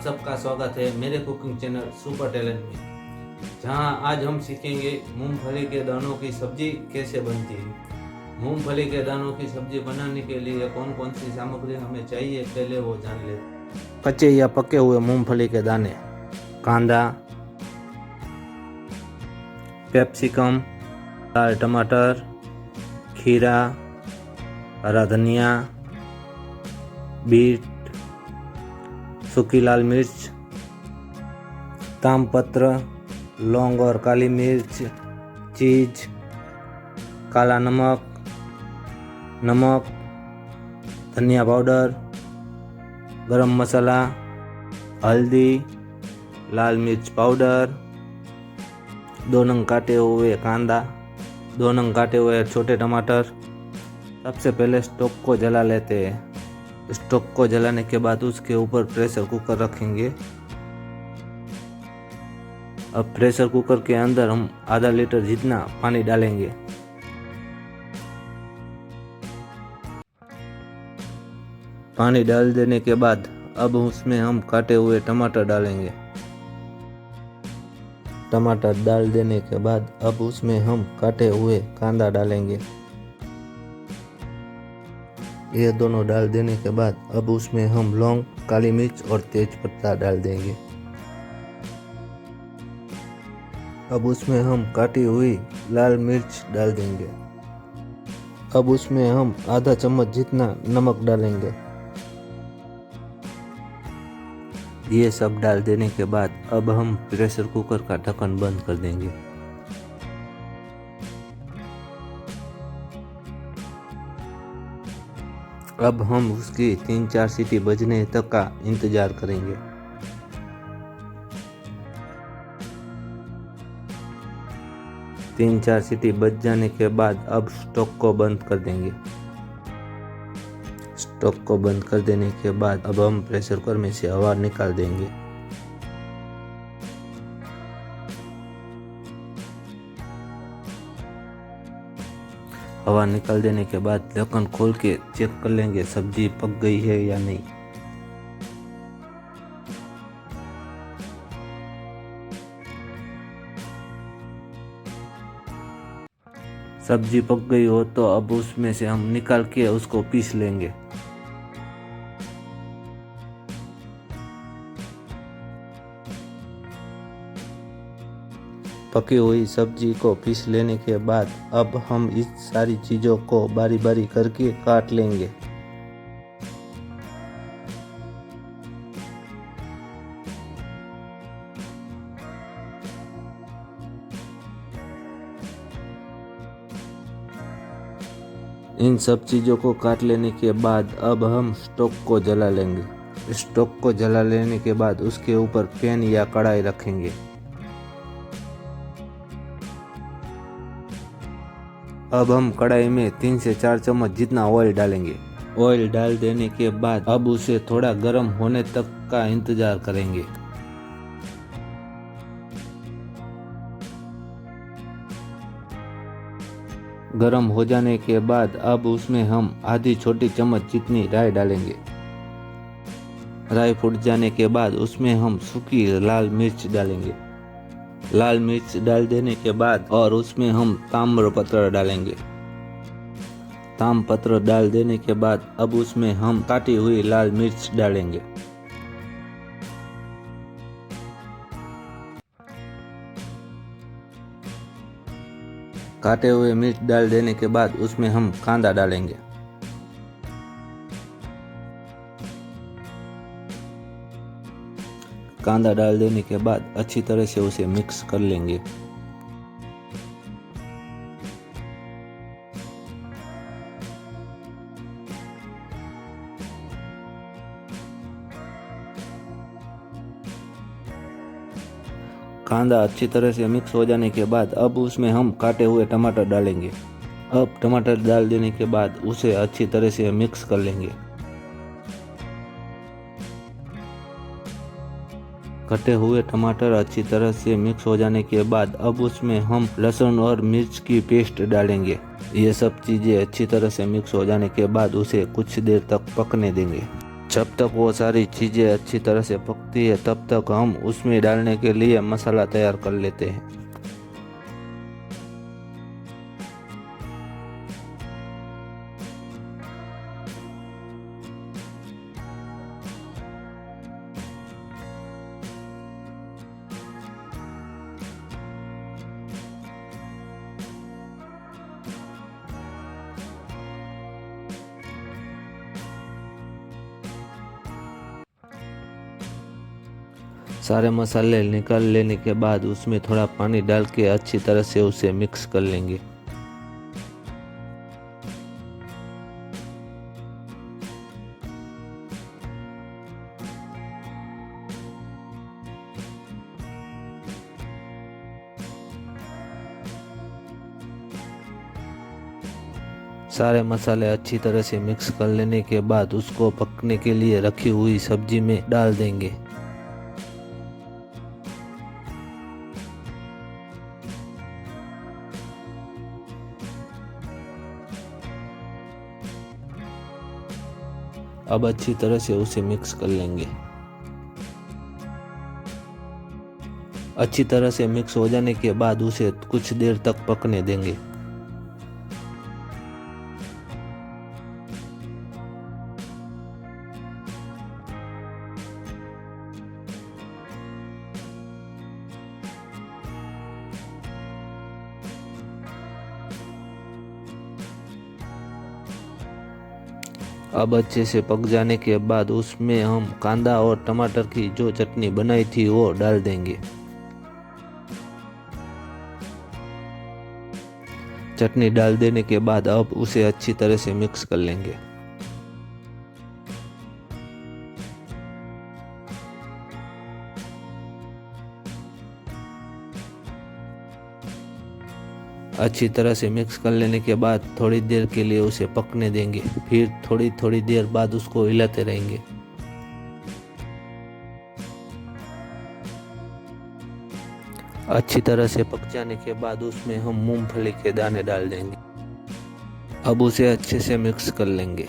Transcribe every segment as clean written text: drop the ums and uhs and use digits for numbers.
सबका स्वागत है मेरे कुकिंग चैनल सुपर टैलेंट में, जहां आज हम सीखेंगे मूंगफली के दानों की सब्जी कैसे बनती है। मूंगफली के दानों की सब्जी बनाने के लिए कौन कौन सी सामग्री हमें चाहिए, पहले वो जान लेते। कच्चे या पके हुए मूंगफली के दाने, कांदा, कैप्सिकम, लाल टमाटर, खीरा, हरा धनिया, बीट, सूखी लाल मिर्च, तामपत्र, लौंग और काली मिर्च, चीज, काला नमक, नमक, धनिया पाउडर, गरम मसाला, हल्दी, लाल मिर्च पाउडर, 2 नंग काटे हुए कांदा, 2 नंग काटे हुए छोटे टमाटर। सबसे पहले स्टोव को जला लेते हैं। स्टोव को जलाने के बाद उसके ऊपर प्रेशर कुकर रखेंगे। अब प्रेशर कुकर के अंदर हम आधा लीटर जितना पानी डालेंगे। पानी डाल देने के बाद अब उसमें हम काटे हुए टमाटर डालेंगे। टमाटर डाल देने के बाद अब उसमें हम काटे हुए कांदा डालेंगे। ये दोनों डाल देने के बाद अब उसमें हम लौंग, काली मिर्च और तेज पत्ता डाल देंगे। अब उसमें हम काटी हुई लाल मिर्च डाल देंगे। अब उसमें हम आधा चम्मच जितना नमक डालेंगे। ये सब डाल देने के बाद अब हम प्रेशर कुकर का ढक्कन बंद कर देंगे। अब हम उसकी 3-4 सीटी बजने तक का इंतजार करेंगे। तीन चार सीटी बज जाने के बाद अब स्टोव को बंद कर देंगे। स्टोव को बंद कर देने के बाद अब हम प्रेशर कुकर में से हवा निकाल देंगे। हवा निकाल देने के बाद ढक्कन खोल के चेक कर लेंगे सब्जी पक गई है या नहीं। सब्जी पक गई हो तो अब उसमें से हम निकाल के उसको पीस लेंगे। पकी हुई सब्जी को पीस लेने के बाद अब हम इस सारी चीज़ों को बारी बारी करके काट लेंगे। इन सब चीज़ों को काट लेने के बाद अब हम स्टोव को जला लेंगे। स्टोव को जला लेने के बाद उसके ऊपर पैन या कढ़ाई रखेंगे। अब हम कढ़ाई में 3 से 4 चम्मच जितना ऑयल डालेंगे। ऑयल डाल देने के बाद अब उसे थोड़ा गर्म होने तक का इंतजार करेंगे। गर्म हो जाने के बाद अब उसमें हम आधी छोटी चम्मच जितनी राई डालेंगे। राई फूट जाने के बाद उसमें हम सूखी लाल मिर्च डालेंगे। लाल मिर्च डाल देने के बाद और उसमें हम ताम्रपत्र डालेंगे। ताम्रपत्र डाल देने के बाद अब उसमें हम काटी हुई लाल मिर्च डालेंगे। काटे हुए मिर्च डाल देने के बाद उसमें हम कांदा डालेंगे। कांदा डाल देने के बाद अच्छी तरह से उसे मिक्स कर लेंगे। कांदा अच्छी तरह से मिक्स हो जाने के बाद अब उसमें हम काटे हुए टमाटर डालेंगे। अब टमाटर डाल देने के बाद उसे अच्छी तरह से मिक्स कर लेंगे। कटे हुए टमाटर अच्छी तरह से मिक्स हो जाने के बाद अब उसमें हम लहसुन और मिर्च की पेस्ट डालेंगे। ये सब चीज़ें अच्छी तरह से मिक्स हो जाने के बाद उसे कुछ देर तक पकने देंगे। जब तक वो सारी चीज़ें अच्छी तरह से पकती है तब तक हम उसमें डालने के लिए मसाला तैयार कर लेते हैं। सारे मसाले निकाल लेने के बाद उसमें थोड़ा पानी डाल के अच्छी तरह से उसे मिक्स कर लेंगे। सारे मसाले अच्छी तरह से मिक्स कर लेने के बाद उसको पकने के लिए रखी हुई सब्जी में डाल देंगे। अब अच्छी तरह से उसे मिक्स कर लेंगे। अच्छी तरह से मिक्स हो जाने के बाद उसे कुछ देर तक पकने देंगे। अब अच्छे से पक जाने के बाद उसमें हम कांदा और टमाटर की जो चटनी बनाई थी वो डाल देंगे। चटनी डाल देने के बाद अब उसे अच्छी तरह से मिक्स कर लेंगे। अच्छी तरह से मिक्स कर लेने के बाद थोड़ी देर के लिए उसे पकने देंगे। फिर थोड़ी देर बाद उसको हिलाते रहेंगे। अच्छी तरह से पक जाने के बाद उसमें हम मूंगफली के दाने डाल देंगे। अब उसे अच्छे से मिक्स कर लेंगे।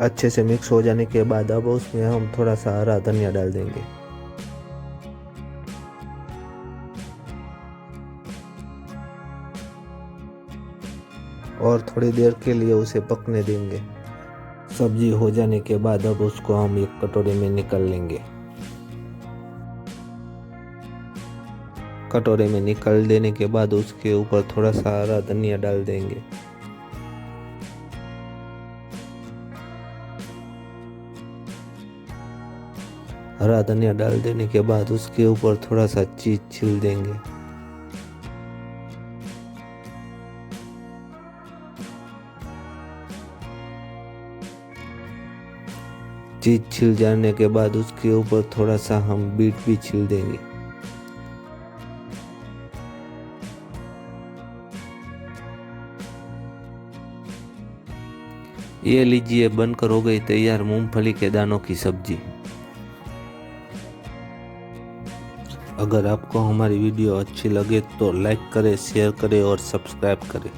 अच्छे से मिक्स हो जाने के बाद अब उसमें हम थोड़ा सा हरा धनिया डाल देंगे। और थोड़ी देर के लिए उसे पकने देंगे। सब्जी हो जाने के बाद अब उसको हम एक कटोरे में निकाल लेंगे। कटोरे में निकाल देने के बाद उसके ऊपर थोड़ा सा हरा धनिया डाल देंगे। हरा धनिया डाल देने के बाद उसके ऊपर थोड़ा सा चीज छिल देंगे। चीज छिल जाने के बाद उसके ऊपर थोड़ा सा हम बीट भी छिल देंगे। ये लीजिए, बनकर हो गई तैयार मूंगफली के दानों की सब्जी। अगर आपको हमारी वीडियो अच्छी लगे तो लाइक करें, शेयर करें और सब्सक्राइब करें।